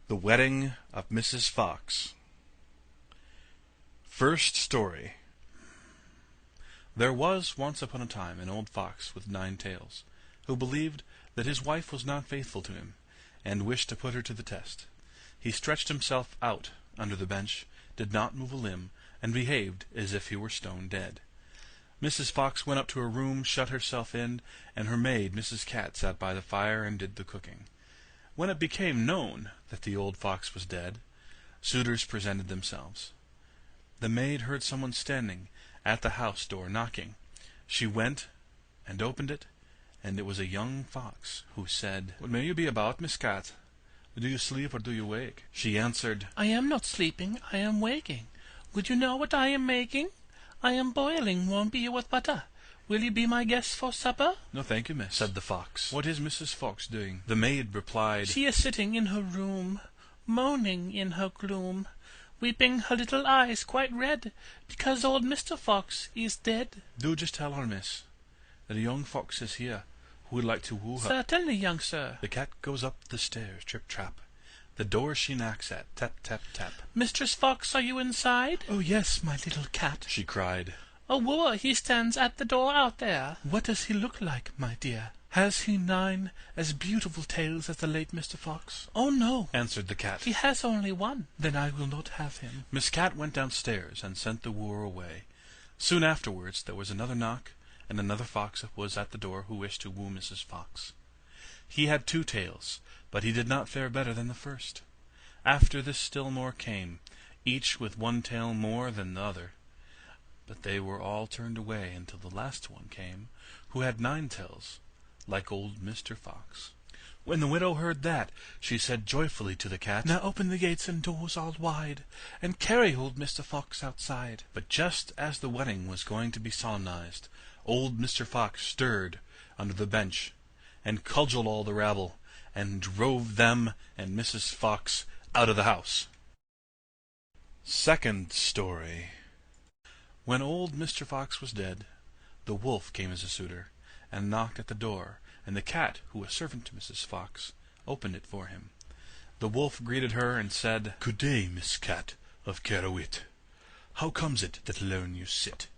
The Wedding of Mrs. Fox. First story. There was once upon a time an old fox with 9 tails, who believed that his wife was not faithful to him, and wished to put her to the test. He stretched himself out under the bench, did not move a limb, and behaved as if he were stone dead. Mrs. Fox went up to her room, shut herself in, and her maid, Mrs. Cat, sat by the fire and did the cooking. When it became known that the old fox was dead, suitors presented themselves. The maid heard someone standing at the house door knocking. She went and opened it, and it was a young fox, who said, "What may you be about, Miss Cat? Do you sleep or do you wake?" She answered, "I am not sleeping, I am waking. Would you know what I am making? I am boiling warm beer with butter. Will you be my guest for supper?" "No, thank you, miss," said the fox. "What is Mrs. Fox doing?" The maid replied, "She is sitting in her room, moaning in her gloom, weeping her little eyes quite red, because old Mr. Fox is dead." "Do just tell her, miss, that a young fox is here who would like to woo her." "Certainly, young sir." The cat goes up the stairs, trip trap. The door she knocks at, tap tap tap. "Mistress Fox, are you inside?" "Oh yes, my little cat." She cried. "A wooer, he stands at the door out there." "What does he look like, my dear? Has he 9 as beautiful tails as the late Mr. Fox?" "Oh no," answered the cat. "he has only 1." "Then I will not have him." Miss Cat went downstairs and sent the wooer away. Soon afterwards there was another knock, and another fox was at the door who wished to woo Mrs. Fox. He had 2 tails, but he did not fare better than the first. After this still more came, each with 1 tail more than the other. But they were all turned away until the last one came, who had 9 tails, like old Mr. Fox. When the widow heard that, she said joyfully to the cat, "Now open the gates and doors all wide, and carry old Mr. Fox outside." But just as the wedding was going to be solemnized, old Mr. Fox stirred under the bench, and cudgeled all the rabble, and drove them and Mrs. Fox out of the house. Second story. When old Mr. Fox was dead, the wolf came as a suitor, and knocked at the door, and the cat, who was servant to Mrs. Fox, opened it for him. The wolf greeted her and said, "Good day, Miss Cat of Kehrewit. How comes it that alone you sit?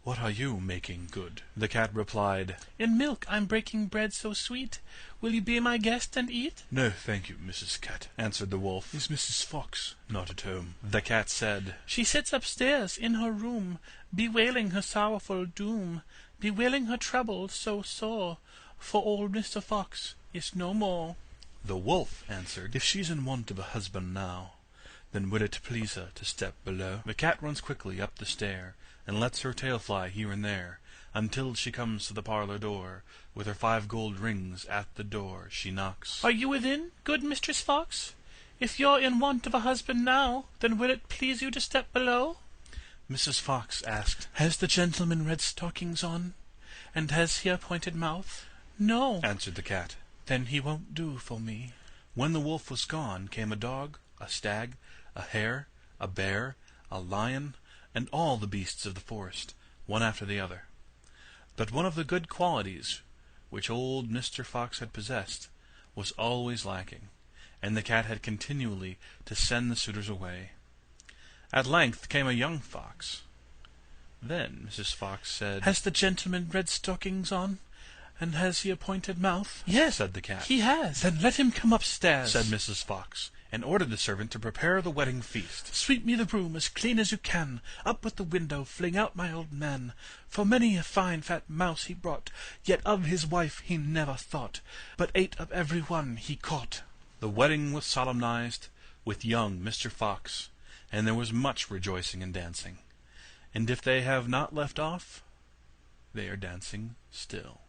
What are you making good?" The cat replied, "In milk I'm breaking bread so sweet. Will you be my guest and eat?" "No, thank you, Mrs. Cat," answered the wolf. "Is Mrs. Fox not at home?" The cat said, "She sits upstairs in her room, bewailing her sorrowful doom, bewailing her trouble so sore, for old Mr. Fox is no more." The wolf answered, "If she's in want of a husband now, then would it please her to step below?" The cat runs quickly up the stair, and lets her tail fly here and there, until she comes to the parlor door. With her 5 gold rings at the door she knocks. "Are you within, good Mistress Fox? If you're in want of a husband now, then will it please you to step below?" Mrs. Fox asked, "Has the gentleman red stockings on? And has he a pointed mouth?" "No," answered the cat. "Then he won't do for me." When the wolf was gone came a dog, a stag, a hare, a bear, a lion, and all the beasts of the forest, one after the other. But one of the good qualities which old Mr. Fox had possessed was always lacking, and the cat had continually to send the suitors away. At length came a young fox. Then Mrs. Fox said, "Has the gentleman red stockings on? And has he a pointed mouth?" "Yes," said the cat. "he has." "Then let him come upstairs," said Mrs. Fox, and ordered the servant to prepare the wedding feast. "Sweep me the room as clean as you can. Up with the window, fling out my old man. For many a fine fat mouse he brought, yet of his wife he never thought, but ate of every one he caught." The wedding was solemnized with young Mr. Fox, and there was much rejoicing and dancing. And if they have not left off, they are dancing still.